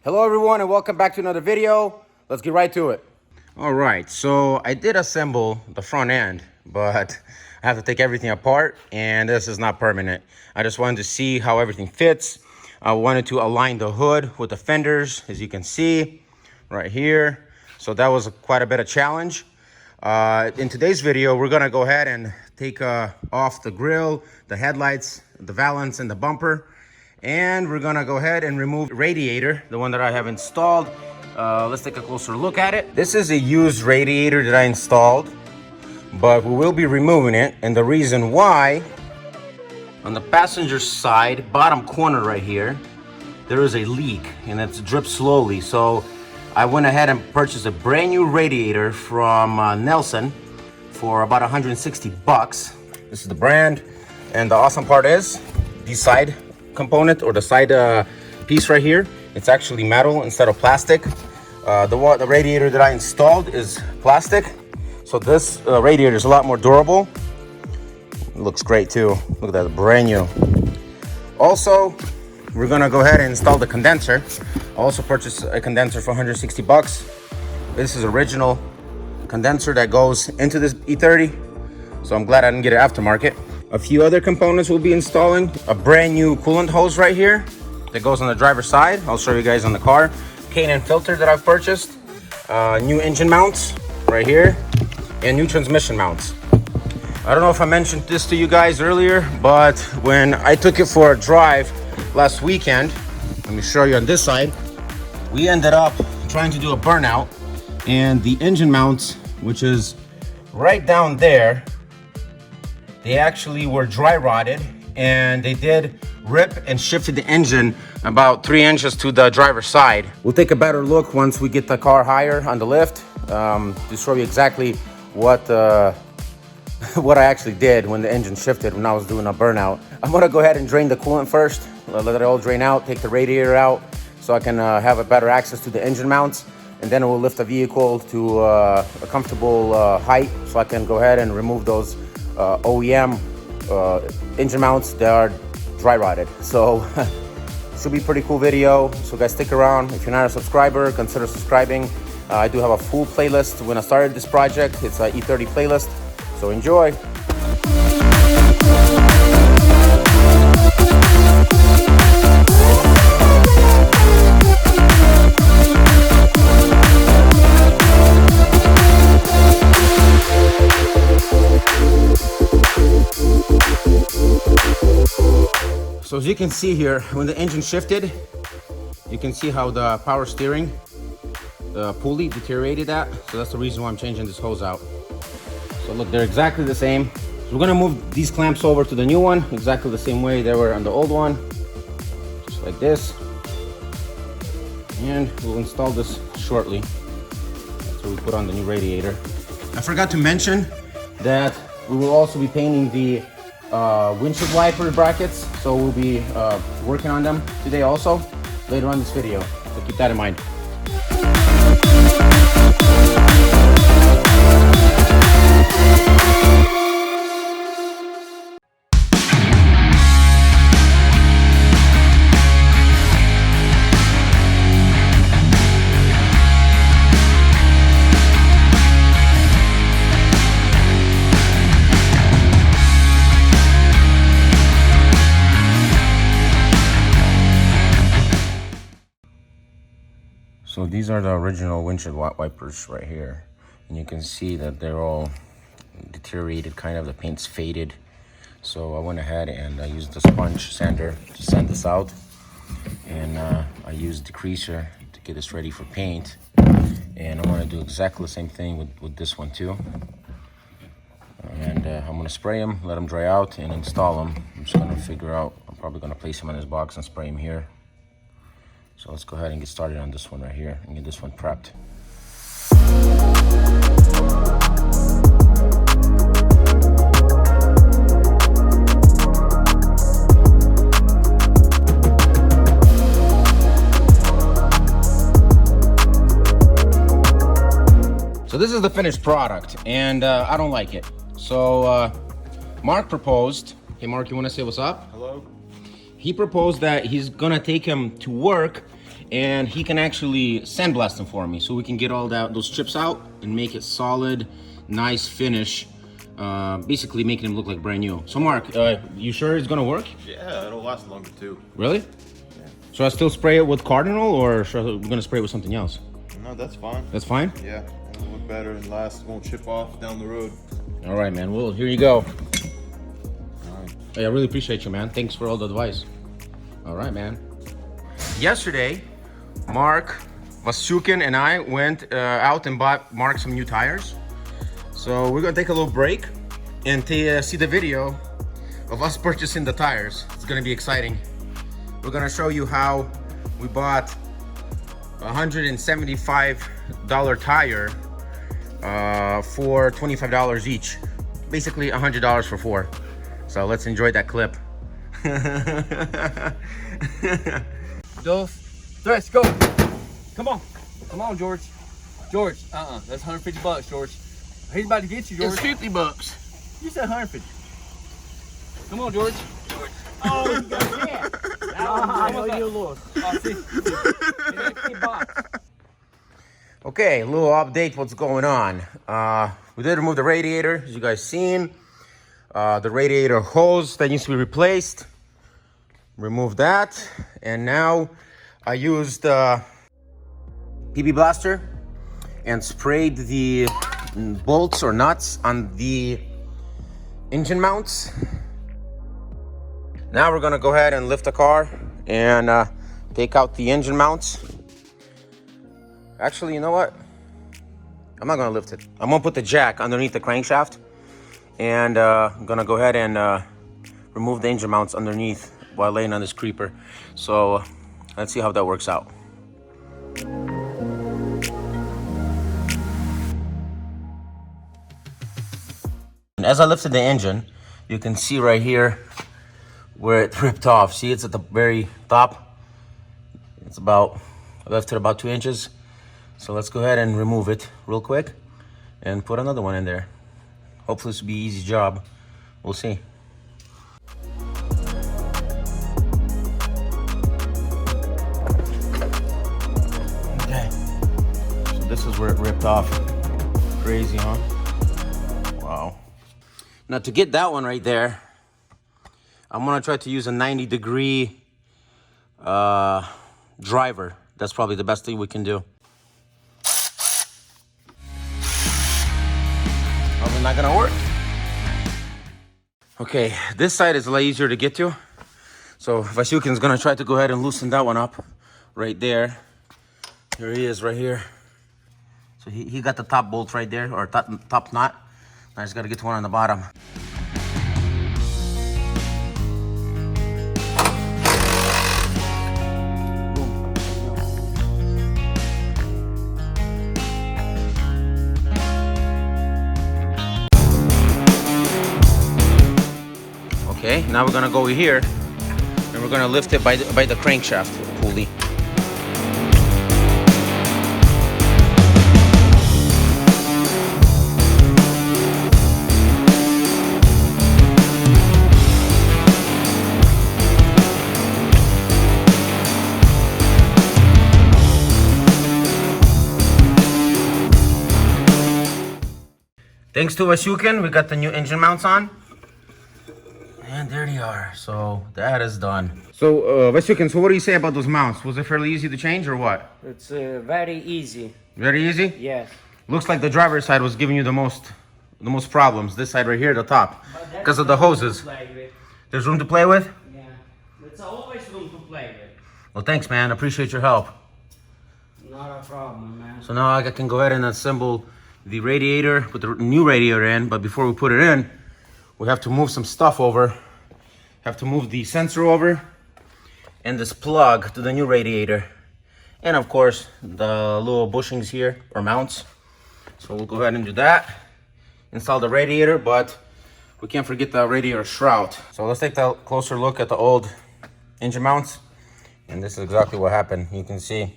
Hello everyone and welcome back to another video. Let's get right to it. All right, so I did assemble the front end, but I have to take everything apart and this is not permanent. I just wanted to see how everything fits. I wanted to align the hood with the fenders, as you can see right here. So that was quite a bit of challenge. In today's video, we're gonna go ahead and take off the grille, the headlights, the valance, and the bumper. And we're gonna go ahead and remove the radiator, the one that I have installed. Let's take a closer look at it. This is a used radiator that I installed, but we will be removing it. And the reason why, on the passenger side, bottom corner right here, there is a leak and it's dripped slowly. So I went ahead and purchased a brand new radiator from Nelson for about 160 bucks. This is the brand. And the awesome part is the side component, or the side piece right here, it's actually metal instead of plastic. The radiator that I installed is plastic, so this radiator is a lot more durable. It looks great too. Look at that, brand new. Also, we're gonna go ahead and install the condenser. I also purchased a condenser for 160 bucks. This is original condenser that goes into this E30, so I'm glad I didn't get it aftermarket. A few other components we'll be installing. A brand new coolant hose right here that goes on the driver's side. I'll show you guys on the car. K&N filter that I've purchased. New engine mounts right here. And new transmission mounts. I don't know if I mentioned this to you guys earlier, but when I took it for a drive last weekend, let me show you on this side, we ended up trying to do a burnout, and the engine mounts, which is right down there, they actually were dry rotted, and they did rip and shifted the engine about 3 inches to the driver's side. We'll take a better look once we get the car higher on the lift to show you exactly what what I actually did when the engine shifted when I was doing a burnout. I'm gonna go ahead and drain the coolant first, let it all drain out, take the radiator out so I can have a better access to the engine mounts, and then we'll lift the vehicle to a comfortable height so I can go ahead and remove those OEM engine mounts that are dry rotted. So should be a pretty cool video. So guys, stick around. If you're not a subscriber, consider subscribing. I do have a full playlist when I started this project. It's an E30 playlist, so enjoy. So as you can see here, when the engine shifted, you can see how the power steering, the pulley deteriorated that. So that's the reason why I'm changing this hose out. So look, they're exactly the same. So we're gonna move these clamps over to the new one, exactly the same way they were on the old one. Just like this. And we'll install this shortly. That's what we put on the new radiator. I forgot to mention that we will also be painting the windshield wiper brackets, so we'll be working on them today also, later on this video, so keep that in mind. So these are the original windshield wipers right here, and you can see that they're all deteriorated, kind of, the paint's faded. So I went ahead and I used the sponge sander to sand this out, and I used degreaser to get this ready for paint. And I'm going to do exactly the same thing with this one too. And I'm going to spray them, let them dry out, and install them. I'm just going to figure out, I'm probably going to place them in this box and spray them here. So let's go ahead and get started on this one right here and get this one prepped. So this is the finished product, and I don't like it. So Mark proposed, hey Mark, you want to say what's up? Hello. He proposed that he's gonna take him to work and he can actually sandblast them for me, so we can get all those chips out and make it solid, nice finish. Basically making them look like brand new. So Mark, you sure it's gonna work? Yeah, it'll last longer too. Really? Yeah. Should I still spray it with Cardinal, or should I, we're gonna spray it with something else? No, that's fine. That's fine? Yeah, it'll look better and last. Won't chip off down the road. All right, man. Well, here you go. All right. Hey, I really appreciate you, man. Thanks for all the advice. All right, man. Yesterday, Mark Vasukin and I went out and bought Mark some new tires. So we're gonna take a little break and see the video of us purchasing the tires. It's gonna be exciting. We're gonna show you how we bought a $175 tire for $25 each. Basically $100 for 4. So let's enjoy that clip. 2, 3, go. Come on. Come on, George. George, that's $150, George. He's about to get you, George. It's $50. You said 150. Come on, George. George. Oh, you got that. I know you lost. Oh, see. Okay, a little update what's going on. We did remove the radiator, as you guys seen. The radiator hose that needs to be replaced. Remove that. And now I used PB Blaster and sprayed the bolts or nuts on the engine mounts. Now we're gonna go ahead and lift the car and take out the engine mounts. Actually, you know what? I'm not gonna lift it. I'm gonna put the jack underneath the crankshaft, and I'm gonna go ahead and remove the engine mounts underneath while laying on this creeper. So let's see how that works out. And as I lifted the engine, you can see right here where it ripped off. See, it's at the very top. It's about, I left it about 2 inches. So let's go ahead and remove it real quick and put another one in there. Hopefully this will be an easy job. We'll see. Okay, so this is where it ripped off. Crazy, huh? Wow. Now to get that one right there, I'm gonna try to use a 90-degree driver. That's probably the best thing we can do. Probably not gonna work. Okay, this side is a lot easier to get to. So Vasukin's gonna try to go ahead and loosen that one up right there. Here he is right here. So he got the top bolt right there, or top knot. I just gotta get to one on the bottom. Okay, now we're gonna go here and we're gonna lift it by the crankshaft pulley. Thanks to Vasukin, we got the new engine mounts on. And there they are. So that is done. So Vasukin, so what do you say about those mounts? Was it fairly easy to change or what? It's very easy. Very easy? Yes. Looks like the driver's side was giving you the most problems. This side right here, the top, because of the hoses. There's room to play with? Yeah. There's always room to play with. Well, thanks, man. Appreciate your help. Not a problem, man. So now I can go ahead and assemble the radiator with the new radiator in. But before we put it in, we have to move some stuff over. Have to move the sensor over and this plug to the new radiator. And of course, the little bushings here, or mounts. So we'll go ahead and do that. Install the radiator, but we can't forget the radiator shroud. So let's take a closer look at the old engine mounts. And this is exactly what happened. You can see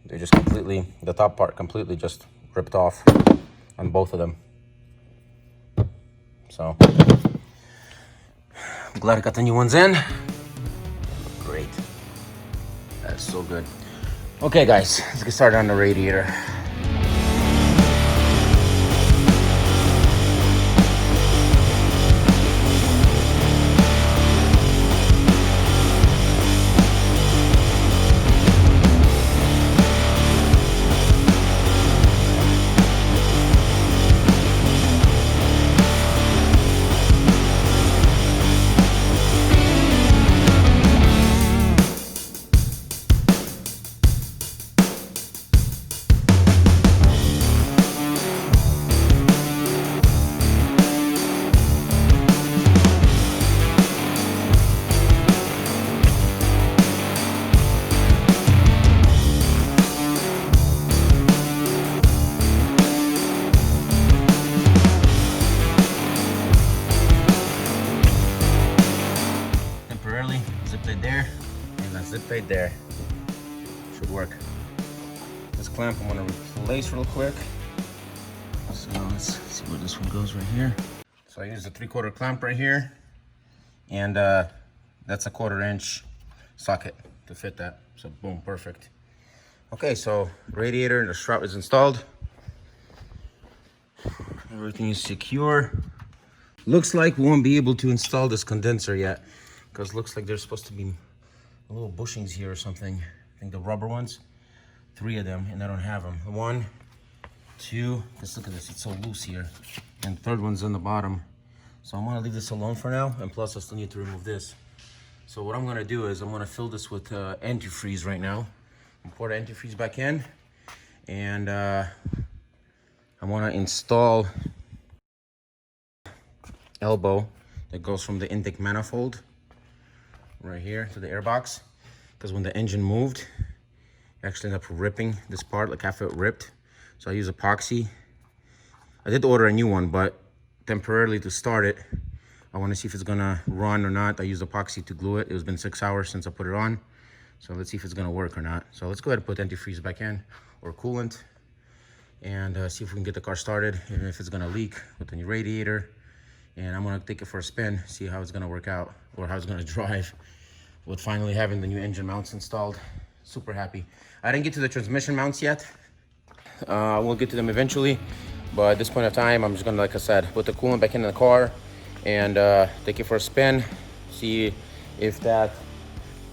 they're just completely, the top part completely just ripped off on both of them. So I'm glad I got the new ones in. Great. That's so good. Okay guys, let's get started on the radiator. Temporarily zip tied there, and that zip tied there. Should work. This clamp I'm gonna replace real quick. So let's see where this one goes right here. So I used a 3/4 clamp right here, and that's a 1/4 inch socket to fit that. So boom, perfect. Okay, so radiator and the strut is installed. Everything is secure. Looks like we won't be able to install this condenser yet, because looks like there's supposed to be little bushings here or something. I think the rubber ones, 3 of them, and I don't have them. 1, 2, just look at this, it's so loose here. And the 3rd one's on the bottom. So I'm gonna leave this alone for now, and plus I still need to remove this. So what I'm gonna do is I'm gonna fill this with antifreeze right now. And pour the antifreeze back in, and I wanna install elbow that goes from the intake manifold right here to the airbox, because when the engine moved, it actually ended up ripping this part, like half of it ripped. So I use epoxy. I did order a new one, but temporarily to start it, I want to see if it's gonna run or not. I used epoxy to glue it. It's been 6 hours since I put it on, so let's see if it's gonna work or not. So let's go ahead and put antifreeze back in, or coolant, and see if we can get the car started, even if it's gonna leak with the new radiator. And I'm gonna take it for a spin, see how it's gonna work out, or how it's gonna drive with finally having the new engine mounts installed. Super happy. I didn't get to the transmission mounts yet. We'll get to them eventually, but at this point of time, I'm just gonna, like I said, put the coolant back in the car and take it for a spin, see if that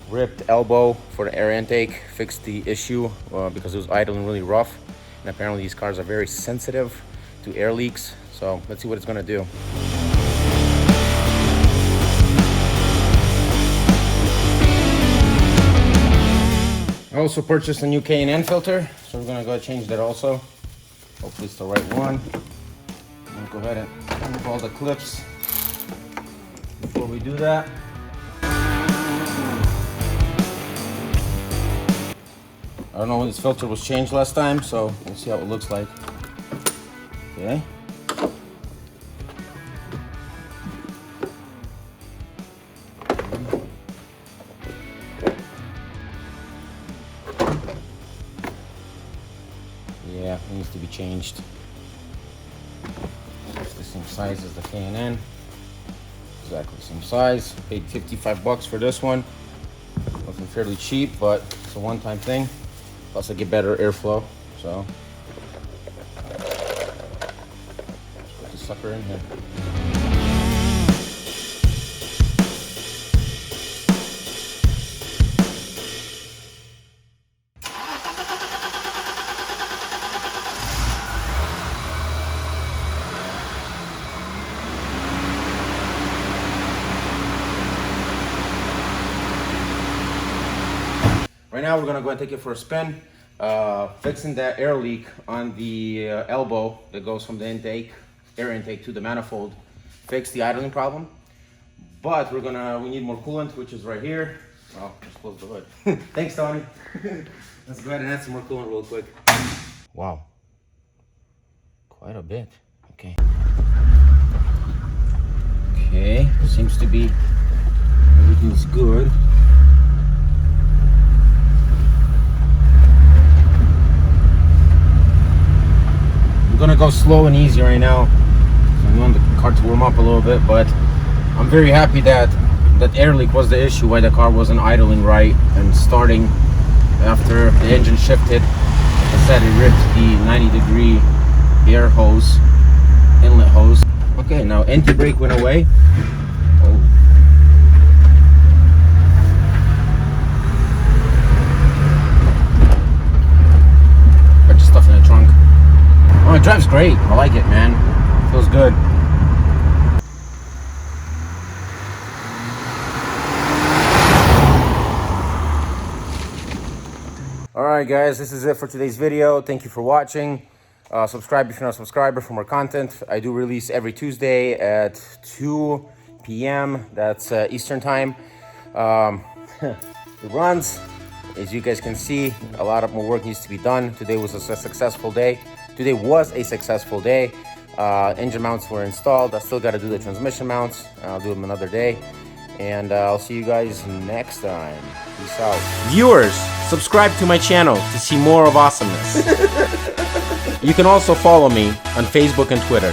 ripped elbow for the air intake fixed the issue, because it was idling really rough. And apparently these cars are very sensitive to air leaks. So let's see what it's gonna do. I also purchased a new K&N filter, so we're gonna go change that also. Hopefully it's the right one. I'm gonna go ahead and remove all the clips before we do that. I don't know when this filter was changed last time, so we'll see how it looks like. Okay. Yeah, it needs to be changed. It's the same size as the K&N. Exactly same size. Paid 55 bucks for this one. Wasn't fairly cheap, but it's a one-time thing. Plus I get better airflow, so. Let's put this sucker in here. Right now, we're gonna go and take it for a spin, fixing that air leak on the elbow that goes from the air intake to the manifold. Fix the idling problem, but we need more coolant, which is right here. Oh, just close the hood. Thanks, Tony. Let's go ahead and add some more coolant real quick. Wow, quite a bit. Okay. Okay, seems to be everything's good. I'm gonna go slow and easy right now. I want the car to warm up a little bit, but I'm very happy that that air leak was the issue why the car wasn't idling right and starting after the engine shifted. Like I said, it ripped the 90-degree air hose, inlet hose. Okay, now anti-brake went away. Oh. Bunch of stuff in the trunk. Oh, it drives great. I like it, man. Feels good. Alright guys, this is it for today's video. Thank you for watching. Subscribe if you're not a subscriber for more content. I do release every Tuesday at 2 p.m. That's Eastern time. It runs. As you guys can see, a lot of more work needs to be done. Today was a successful day. Engine mounts were installed. I still got to do the transmission mounts. I'll do them another day. And I'll see you guys next time. Peace out. Viewers, subscribe to my channel to see more of awesomeness. You can also follow me on Facebook and Twitter.